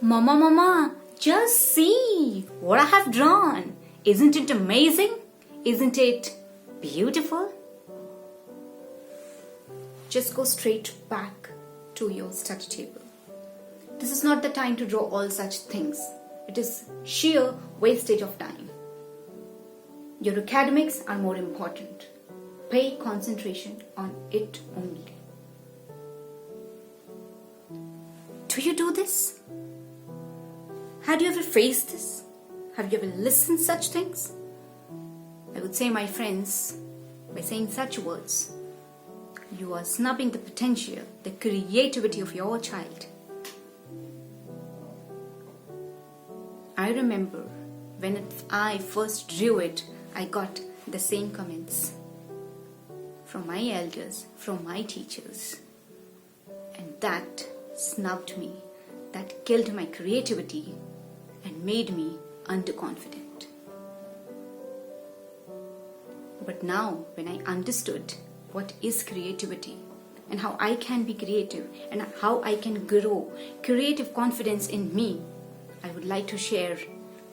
Mama, Mama, just see what I have drawn. Isn't it amazing? Isn't it beautiful? Just go straight back to your study table. This is not the time to draw all such things. It is sheer wastage of time. Your academics are more important. Pay concentration on it only. Do you do this? Had you ever faced this? Have you ever listened such things? I would say, my friends, by saying such words, you are snubbing the potential, the creativity of your child. I remember when I first drew it, I got the same comments from my elders, from my teachers. And that snubbed me, that killed my creativity and made me underconfident. But now, when I understood what is creativity and how I can be creative and how I can grow creative confidence in me, I would like to share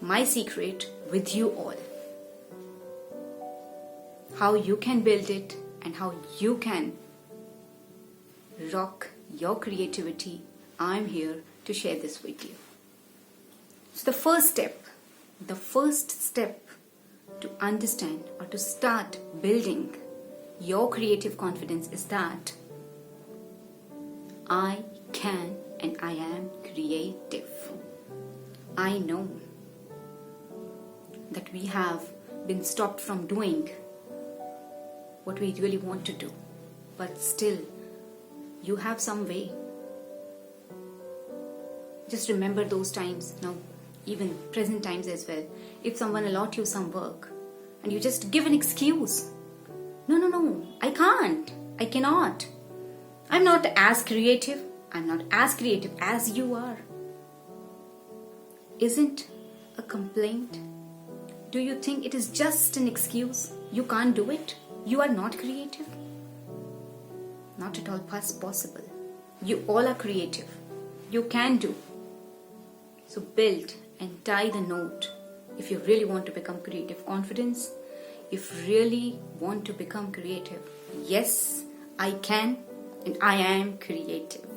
my secret with you all. How you can build it and how you can rock your creativity. I'm here to share this with you. So the first step to understand or to start building your creative confidence is that I can and I am creative. I know that we have been stopped from doing what we really want to do, but still you have some way. Just remember those times now, even present times as well. If someone allot you some work and you just give an excuse, no, I can't, I cannot, I'm not as creative as you are. Isn't a complaint? Do you think it is just an excuse? You can't do it? You are not creative? Not at all possible. You all are creative. You can do. So build and tie the note if you really want to become creative confidence. If you really want to become creative, yes, I can and I am creative.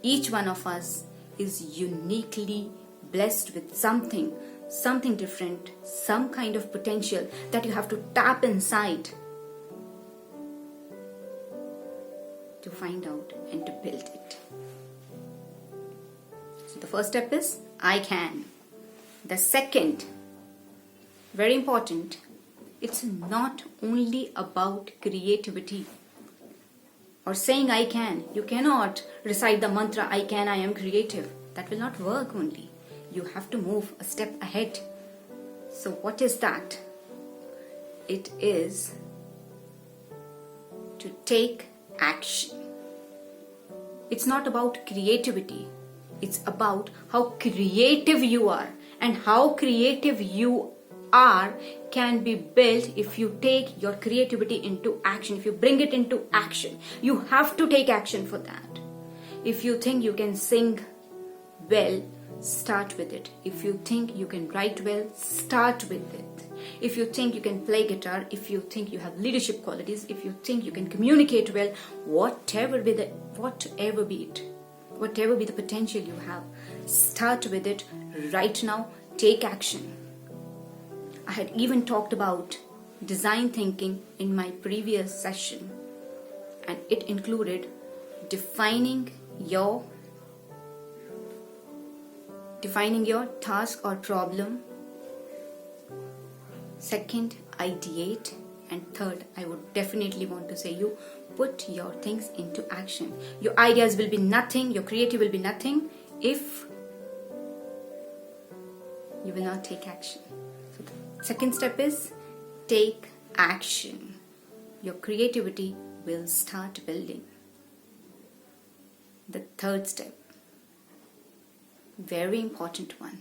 Each one of us is uniquely blessed with something different, some kind of potential that you have to tap inside to find out and to build it. So the first step is I can. The second, very important, it's not only about creativity or saying I can. You cannot recite the mantra I can, I am creative. That will not work only. You have to move a step ahead. So what is that? It is to take action. It's not about creativity. It's about how creative you are, and how creative you are can be built if you take your creativity into action, if you bring it into action. You have to take action for that. If you think you can sing well, start with it. If you think you can write well, start with it. If you think you can play guitar, if you think you have leadership qualities, if you think you can communicate well, whatever be the potential you have, start with it right now. Take action. I had even talked about design thinking in my previous session, and it included defining your task or problem. Second, ideate. And third, I would definitely want to say you put your things into action. Your ideas will be nothing, your creative will be nothing if you will not take action. So the second step is take action. Your creativity will start building. The third step, very important one,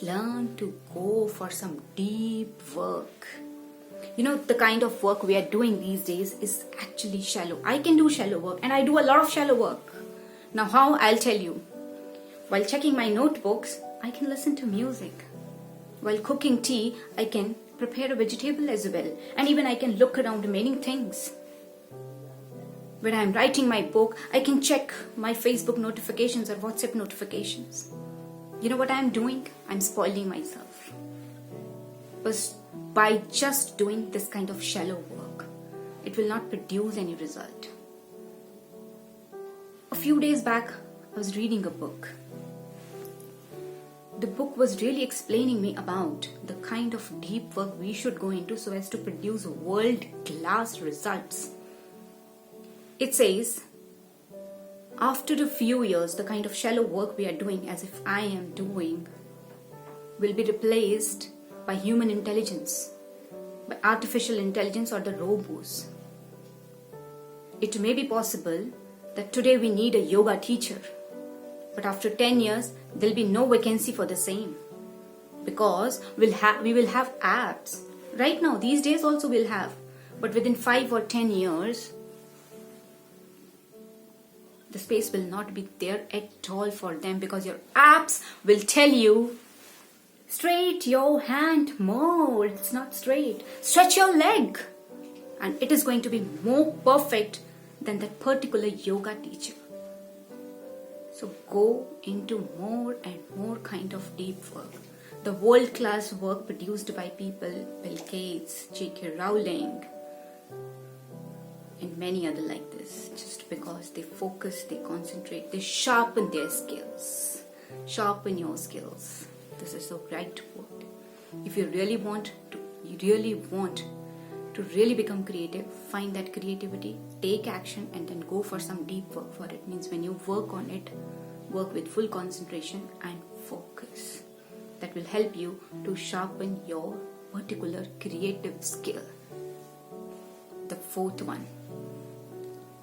learn to go for some deep work. You know, the kind of work we are doing these days is actually shallow. I can do shallow work, and I do a lot of shallow work. Now how? I'll tell you. While checking my notebooks, I can listen to music. While cooking tea, I can prepare a vegetable as well. And even I can look around many things. When I'm writing my book, I can check my Facebook notifications or WhatsApp notifications. You know what I'm doing? I'm spoiling myself. But by just doing this kind of shallow work, it will not produce any result. A few days back, I was reading a book. The book was really explaining me about the kind of deep work we should go into so as to produce world-class results. It says, after a few years, the kind of shallow work we are doing, as if I am doing, will be replaced by human intelligence, by artificial intelligence or the robots. It may be possible that today we need a yoga teacher, but after 10 years, there will be no vacancy for the same, because we will have apps. Right now, these days also we'll have, but within 5 or 10 years, the space will not be there at all for them, because your apps will tell you, straight your hand more, it's not straight, stretch your leg, and it is going to be more perfect than that particular yoga teacher. So go into more and more kind of deep work. The world-class work produced by people, Bill Gates, J.K. Rowling, and many other like this, just because they focus, they concentrate, they sharpen their skills. Sharpen your skills. This is the right word. If you really want to really become creative, find that creativity, take action, and then go for some deep work for it. Means when you work on it, work with full concentration and focus. That will help you to sharpen your particular creative skill. The fourth one.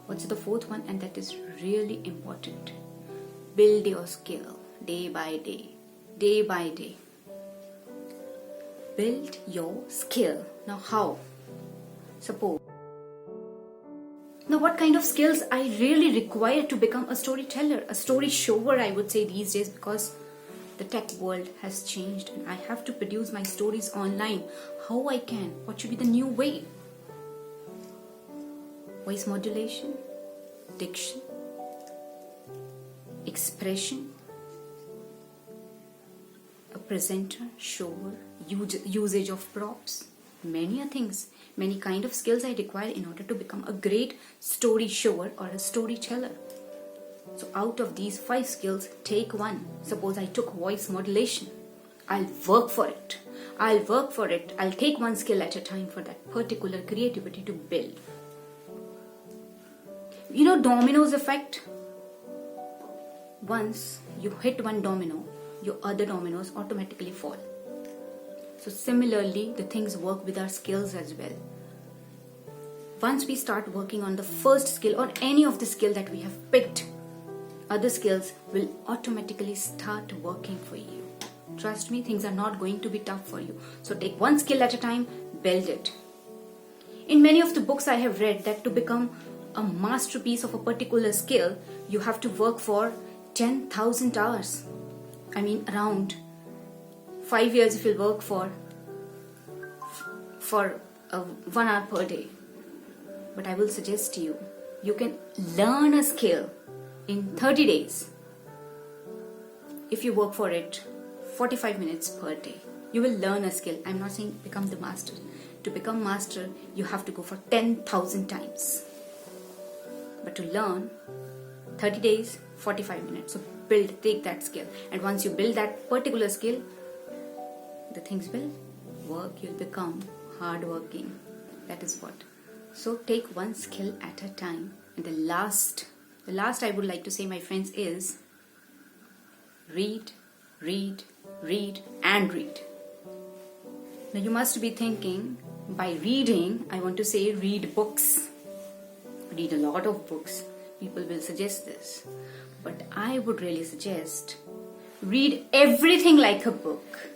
What's the fourth one? And that is really important. Build your skill day by day. Day by day. Build your skill. Now how? Suppose. Now what kind of skills I really require to become a storyteller, a story shower, I would say these days, because the tech world has changed and I have to produce my stories online. How I can? What should be the new way? Voice modulation, diction, expression, a presenter, shower, usage of props, many things, many kind of skills I require in order to become a great story shower or a storyteller. So out of these 5 skills, take one. Suppose I took voice modulation. I'll work for it. I'll take one skill at a time for that particular creativity to build. You know dominoes effect? Once you hit one domino, your other dominoes automatically fall. So similarly, the things work with our skills as well. Once we start working on the first skill or any of the skill that we have picked, other skills will automatically start working for you. Trust me, things are not going to be tough for you. So take one skill at a time, build it. In many of the books I have read that to become a masterpiece of a particular skill, you have to work for 10,000 hours. I mean around 5 years if you work for 1 hour per day. But I will suggest to you, you can learn a skill in 30 days. If you work for it 45 minutes per day, you will learn a skill. I'm not saying become the master. To become master, you have to go for 10,000 times. But to learn, 30 days, 45 minutes. So take that skill. And once you build that particular skill, the things will work. You'll become hardworking. That is what. So take one skill at a time. And the last I would like to say, my friends, is read, read, read and read. Now you must be thinking, by reading, I want to say read books. Read a lot of books. People will suggest this. But I would really suggest read everything like a book.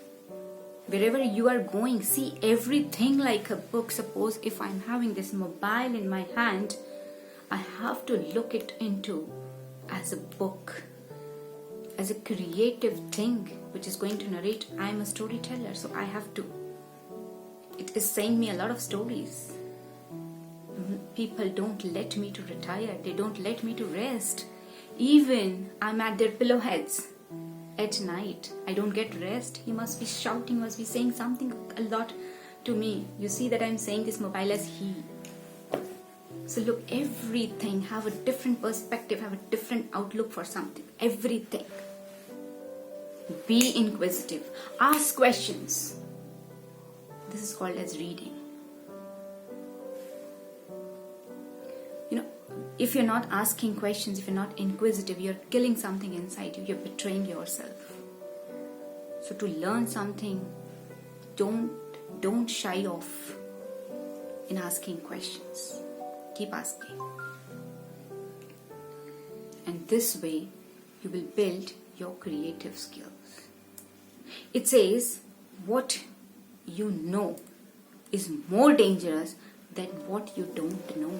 Wherever you are going, see everything like a book. Suppose if I'm having this mobile in my hand, I have to look it into as a book, as a creative thing which is going to narrate. I'm a storyteller, so I have to. It is saying me a lot of stories. People don't let me to retire. They don't let me to rest. Even I'm at their pillowheads at night. I don't get rest. He must be shouting, must be saying something a lot to me. You see that I'm saying this mobile as he. So look, everything, have a different perspective, have a different outlook for something. Everything. Be inquisitive. Ask questions. This is called as reading. If you're not asking questions, if you're not inquisitive, you're killing something inside you. You're betraying yourself. So to learn something, don't shy off in asking questions. Keep asking. And this way, you will build your creative skills. It says, what you know is more dangerous than what you don't know.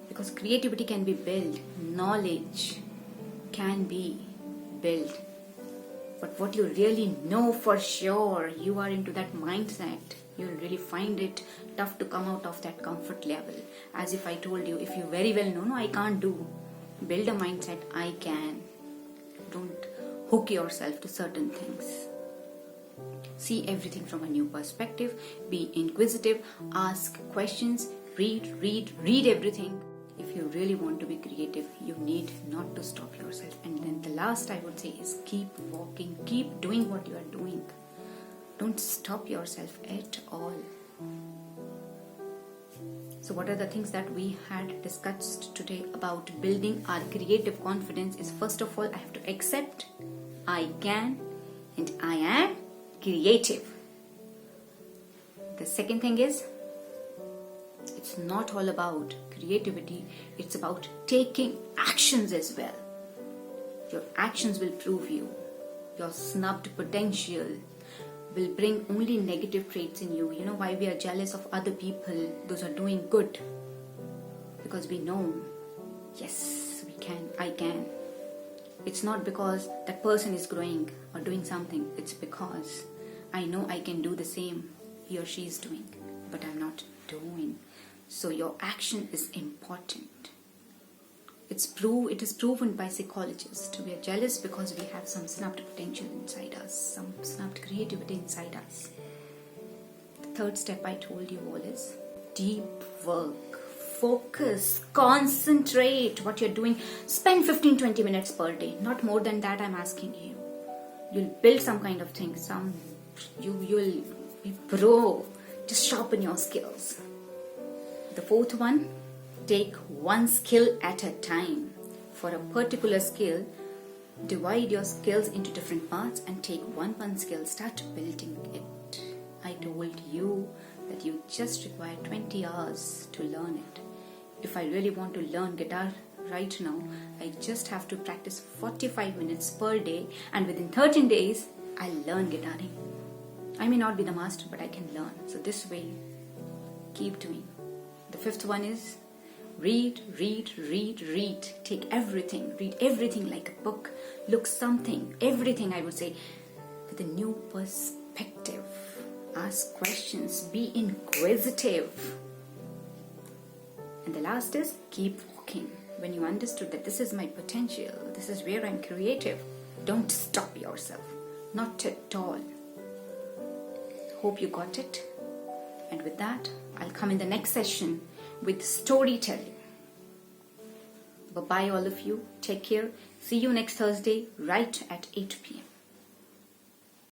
Because creativity can be built, knowledge can be built. But what you really know for sure, you are into that mindset, you'll really find it tough to come out of that comfort level. As if I told you, if you very well know, no, I can't do. Build a mindset, I can. Don't hook yourself to certain things. See everything from a new perspective. Be inquisitive. Ask questions. Read everything. If you really want to be creative, you need not to stop yourself. And then the last I would say is keep walking. Keep doing what you are doing. Don't stop yourself at all. So what are the things that we had discussed today about building our creative confidence is, first of all, I have to accept I can and I am creative. The second thing is, it's not all about creativity, it's about taking actions as well. Your actions will prove you. Your snubbed potential will bring only negative traits in you. You know why we are jealous of other people, those are doing good? Because we know, yes, we can, I can. It's not because that person is growing or doing something. It's because I know I can do the same he or she is doing, but I'm not doing. So your action is important. It is proven by psychologists. We are jealous because we have some snubbed potential inside us, some snubbed creativity inside us. The third step I told you all is deep work. Focus, concentrate what you're doing. Spend 15-20 minutes per day. Not more than that, I'm asking you. You'll build some kind of thing. You'll be pro. Just sharpen your skills. The fourth one, take one skill at a time. For a particular skill, divide your skills into different parts and take one skill, start building it. I told you that you just require 20 hours to learn it. If I really want to learn guitar right now, I just have to practice 45 minutes per day, and within 13 days, I'll learn guitaring. I may not be the master, but I can learn. So this way, keep doing. The fifth one is read. Take everything, read everything like a book. Look something, everything I would say, with a new perspective. Ask questions, be inquisitive. And the last is keep walking. When you understood that this is my potential, this is where I'm creative, don't stop yourself. Not at all. Hope you got it. And with that, I'll come in the next session with storytelling. Bye-bye all of you. Take care. See you next Thursday right at 8 p.m.